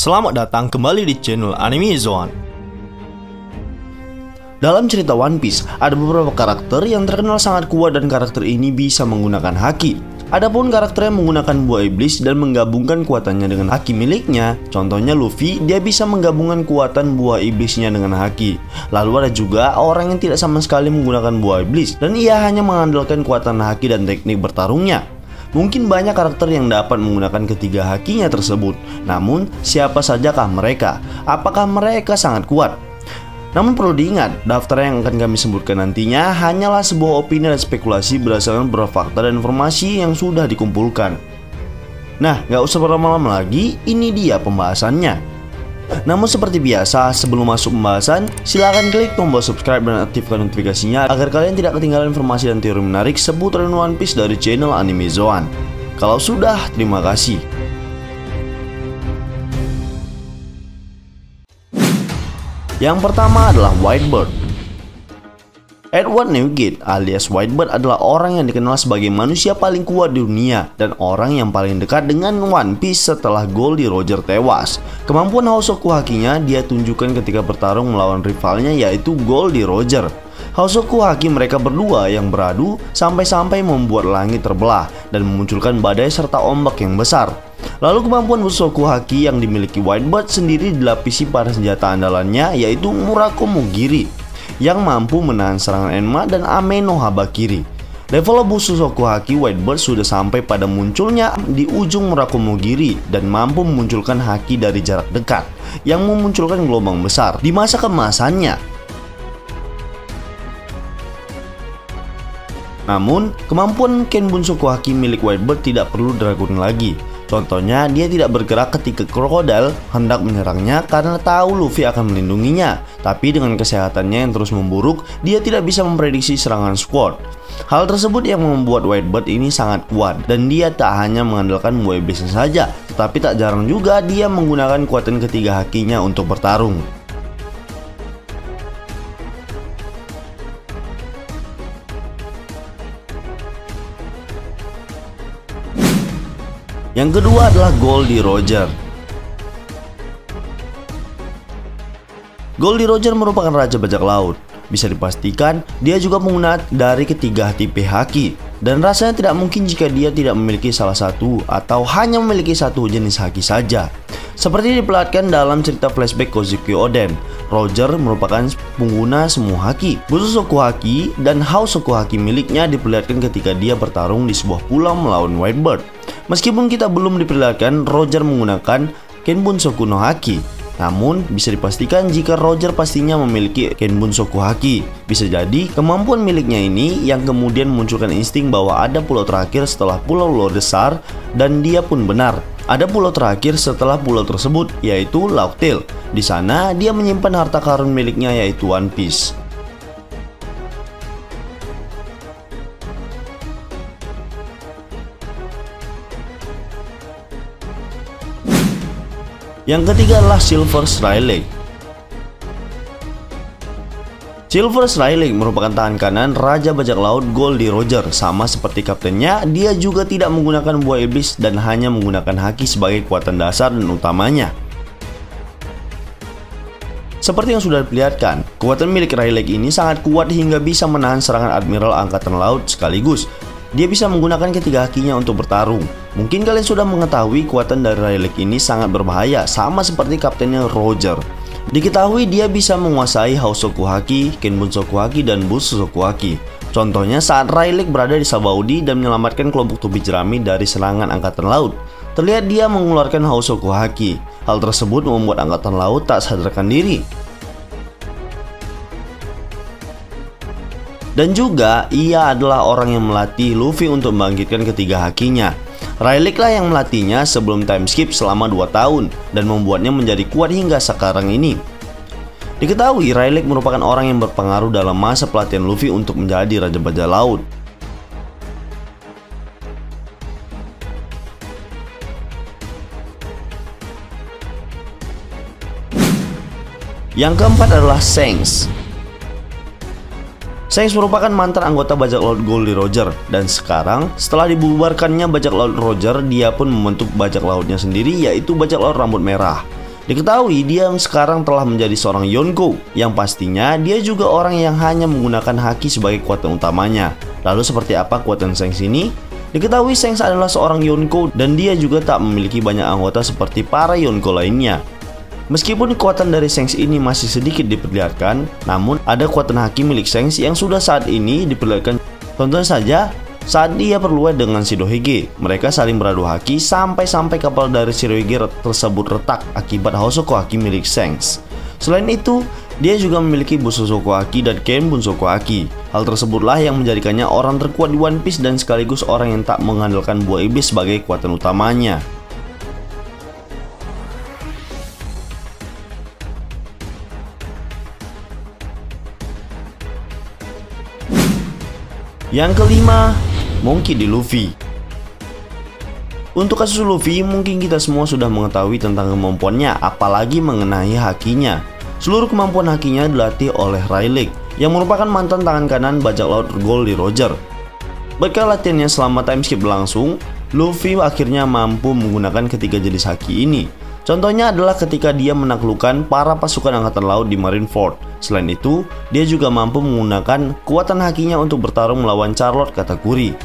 Selamat datang kembali di channel Anime Zone. Dalam cerita One Piece, ada beberapa karakter yang terkenal sangat kuat dan karakter ini bisa menggunakan haki. Adapun karakter yang menggunakan buah iblis dan menggabungkan kuatannya dengan haki miliknya, contohnya Luffy, dia bisa menggabungkan kuatan buah iblisnya dengan haki. Lalu ada juga orang yang tidak sama sekali menggunakan buah iblis dan ia hanya mengandalkan kuatan haki dan teknik bertarungnya. Mungkin banyak karakter yang dapat menggunakan ketiga hakinya tersebut. Namun, siapa sajakah mereka? Apakah mereka sangat kuat? Namun perlu diingat, daftar yang akan kami sebutkan nantinya hanyalah sebuah opini dan spekulasi berdasarkan beberapa fakta dan informasi yang sudah dikumpulkan. Nah, gak usah berlama-lama lagi, ini dia pembahasannya. Namun seperti biasa, sebelum masuk pembahasan, silahkan klik tombol subscribe dan aktifkan notifikasinya agar kalian tidak ketinggalan informasi dan teori menarik seputar One Piece dari channel Anime Zone. Kalau sudah, terima kasih. Yang pertama adalah Whitebird. Edward Newgate alias Whitebird adalah orang yang dikenal sebagai manusia paling kuat di dunia dan orang yang paling dekat dengan One Piece setelah Goldie Roger tewas. Kemampuan Housoku Hakinya dia tunjukkan ketika bertarung melawan rivalnya yaitu Goldie Roger. Housoku Haki mereka berdua yang beradu sampai-sampai membuat langit terbelah dan memunculkan badai serta ombak yang besar. Lalu kemampuan Bushoku Haki yang dimiliki Whitebird sendiri dilapisi pada senjata andalannya yaitu Murakumogiri yang mampu menahan serangan Enma dan Ame no Habakiri. Level Bushoku Haki Whitebird sudah sampai pada munculnya di ujung Murakumogiri dan mampu memunculkan haki dari jarak dekat yang memunculkan gelombang besar di masa kemasannya. Namun, kemampuan Kenbunsoku Haki milik Whitebird tidak perlu diragukan lagi. Contohnya, dia tidak bergerak ketika krokodil hendak menyerangnya karena tahu Luffy akan melindunginya. Tapi dengan kesehatannya yang terus memburuk, dia tidak bisa memprediksi serangan Squad. Hal tersebut yang membuat Whitebird ini sangat kuat dan dia tak hanya mengandalkan buah iblisnya saja, tetapi tak jarang juga dia menggunakan kekuatan ketiga hakinya untuk bertarung. Yang kedua adalah Goldie Roger. Goldie Roger merupakan raja bajak laut. Bisa dipastikan dia juga menggunakan dari ketiga tipe haki. Dan rasanya tidak mungkin jika dia tidak memiliki salah satu atau hanya memiliki satu jenis haki saja. Seperti diperlihatkan dalam cerita flashback Kozuki Oden, Roger merupakan pengguna semua haki. Bushoku Haki dan Housoku Haki miliknya diperlihatkan ketika dia bertarung di sebuah pulau melawan Whitebird. Meskipun kita belum diperlihatkan Roger menggunakan Kenbunsoku no Haki, namun bisa dipastikan jika Roger pastinya memiliki Kenbunsoku Haki. Bisa jadi kemampuan miliknya ini yang kemudian memunculkan insting bahwa ada pulau terakhir setelah pulau besar, dan dia pun benar. Ada pulau terakhir setelah pulau tersebut yaitu Lauk Tale. Di sana dia menyimpan harta karun miliknya yaitu One Piece. Yang ketiga adalah Silver Rayleigh. Silver Rayleigh merupakan tangan kanan raja bajak laut Goldie Roger. Sama seperti kaptennya, dia juga tidak menggunakan buah iblis dan hanya menggunakan haki sebagai kekuatan dasar dan utamanya. Seperti yang sudah diperlihatkan, kekuatan milik Rayleigh ini sangat kuat hingga bisa menahan serangan Admiral Angkatan Laut sekaligus. Dia bisa menggunakan ketiga hakinya untuk bertarung. Mungkin kalian sudah mengetahui kekuatan dari Rayleigh ini sangat berbahaya, sama seperti kaptennya Roger. Diketahui dia bisa menguasai Housoku Haki, Kenbunsoku Haki, dan Bushoku Haki. Contohnya saat Rayleigh berada di Sabaudi dan menyelamatkan kelompok topi jerami dari serangan Angkatan Laut. Terlihat dia mengeluarkan Housoku Haki. Hal tersebut membuat Angkatan Laut tak sadarkan diri. Dan juga ia adalah orang yang melatih Luffy untuk membangkitkan ketiga hakinya. Rayleigh lah yang melatihnya sebelum time skip selama 2 tahun dan membuatnya menjadi kuat hingga sekarang ini. Diketahui Rayleigh merupakan orang yang berpengaruh dalam masa pelatihan Luffy untuk menjadi raja bajak laut. Yang keempat adalah Shanks. Shanks merupakan mantan anggota bajak laut Goldie Roger, dan sekarang setelah dibubarkannya bajak laut Roger, dia pun membentuk bajak lautnya sendiri yaitu bajak laut rambut merah. Diketahui dia sekarang telah menjadi seorang Yonko, yang pastinya dia juga orang yang hanya menggunakan haki sebagai kekuatan utamanya. Lalu seperti apa kekuatan Shanks ini? Diketahui Shanks adalah seorang Yonko dan dia juga tak memiliki banyak anggota seperti para Yonko lainnya. Meskipun kekuatan dari Shanks ini masih sedikit diperlihatkan, namun ada kekuatan haki milik Shanks yang sudah saat ini diperlihatkan. Contohnya saja, saat dia berluar dengan Shirohige, mereka saling beradu haki sampai-sampai kapal dari Shirohige tersebut retak akibat Hosoku Haki milik Shanks. Selain itu, dia juga memiliki Bushoku Haki dan Ken Bunsoku Haki. Hal tersebutlah yang menjadikannya orang terkuat di One Piece dan sekaligus orang yang tak mengandalkan buah iblis sebagai kekuatan utamanya. Yang kelima, Monkey D. Luffy. Untuk kasus Luffy, mungkin kita semua sudah mengetahui tentang kemampuannya, apalagi mengenai hakinya. Seluruh kemampuan hakinya dilatih oleh Rayleigh, yang merupakan mantan tangan kanan bajak laut Goldie Roger. Berkat latihannya selama time skip berlangsung, Luffy akhirnya mampu menggunakan ketiga jenis haki ini. Contohnya adalah ketika dia menaklukkan para pasukan angkatan laut di Marineford. Selain itu, dia juga mampu menggunakan kekuatan hakinya untuk bertarung melawan Charlotte Katakuri.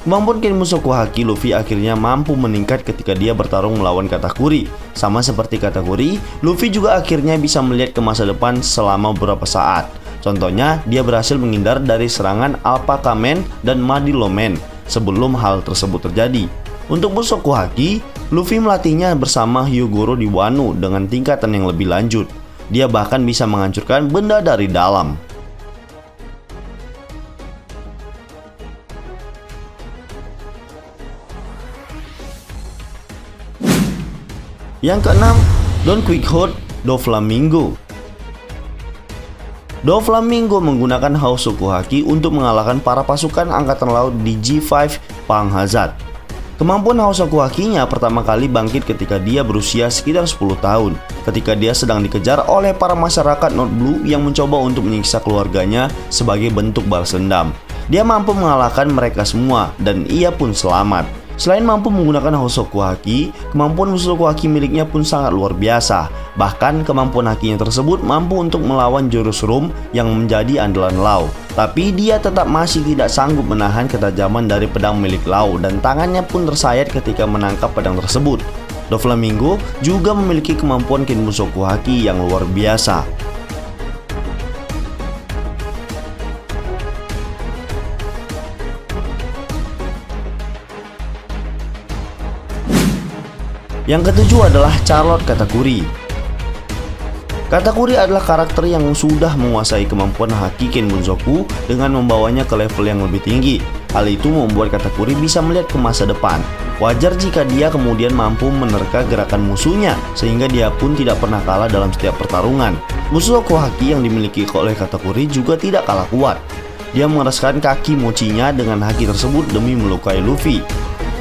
Kemampuan Ken Bunsoku Haki Luffy akhirnya mampu meningkat ketika dia bertarung melawan Katakuri. Sama seperti Katakuri, Luffy juga akhirnya bisa melihat ke masa depan selama beberapa saat. Contohnya, dia berhasil menghindar dari serangan Alpaca Man dan Madilo Man sebelum hal tersebut terjadi. Untuk Bunsoku Haki, Luffy melatihnya bersama Hyogoro di Wano dengan tingkatan yang lebih lanjut. Dia bahkan bisa menghancurkan benda dari dalam. Yang keenam, Don Quijote Doflamingo. Doflamingo menggunakan Hosoku Haki untuk mengalahkan para pasukan angkatan laut di G5 Pang Hazard. Kemampuan Hosoku Hakinya pertama kali bangkit ketika dia berusia sekitar 10 tahun, ketika dia sedang dikejar oleh para masyarakat North Blue yang mencoba untuk menyiksa keluarganya sebagai bentuk balas dendam. Dia mampu mengalahkan mereka semua dan ia pun selamat. Selain mampu menggunakan Hosoku Haki, kemampuan Hosoku Haki miliknya pun sangat luar biasa. Bahkan kemampuan hakinya tersebut mampu untuk melawan jurus Rum yang menjadi andalan Law. Tapi dia tetap masih tidak sanggup menahan ketajaman dari pedang milik Law dan tangannya pun tersayat ketika menangkap pedang tersebut. Doflamingo juga memiliki kemampuan Ken Bunsoku Haki yang luar biasa. Yang ketujuh adalah Charlotte Katakuri. Katakuri adalah karakter yang sudah menguasai kemampuan haki Ken Bunsoku dengan membawanya ke level yang lebih tinggi. Hal itu membuat Katakuri bisa melihat ke masa depan. Wajar jika dia kemudian mampu menerka gerakan musuhnya, sehingga dia pun tidak pernah kalah dalam setiap pertarungan. Mushoku Haki yang dimiliki oleh Katakuri juga tidak kalah kuat. Dia mengeraskan kaki mochinya dengan haki tersebut demi melukai Luffy.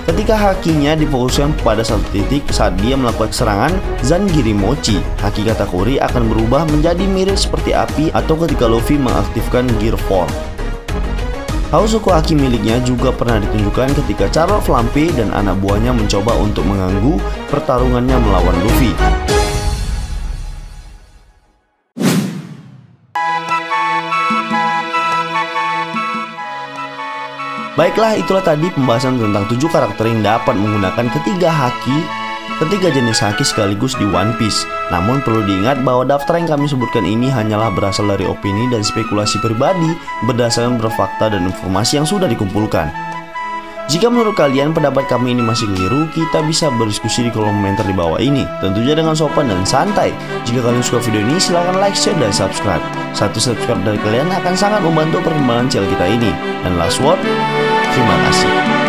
Ketika hakinya difokuskan pada satu titik saat dia melakukan serangan Zangief Mochi, haki Katakuri akan berubah menjadi mirip seperti api atau ketika Luffy mengaktifkan Gear 4. Hosoku Haki miliknya juga pernah ditunjukkan ketika Charlotte Flampe dan anak buahnya mencoba untuk mengganggu pertarungannya melawan Luffy. Baiklah, itulah tadi pembahasan tentang 7 karakter yang dapat menggunakan ketiga jenis haki sekaligus di One Piece. Namun perlu diingat bahwa daftar yang kami sebutkan ini hanyalah berasal dari opini dan spekulasi pribadi berdasarkan berfakta dan informasi yang sudah dikumpulkan. Jika menurut kalian pendapat kami ini masih keliru, kita bisa berdiskusi di kolom komentar di bawah ini, tentunya dengan sopan dan santai. Jika kalian suka video ini, silahkan like, share, dan subscribe. Satu subscribe dari kalian akan sangat membantu perkembangan channel kita ini. Dan last word, terima kasih.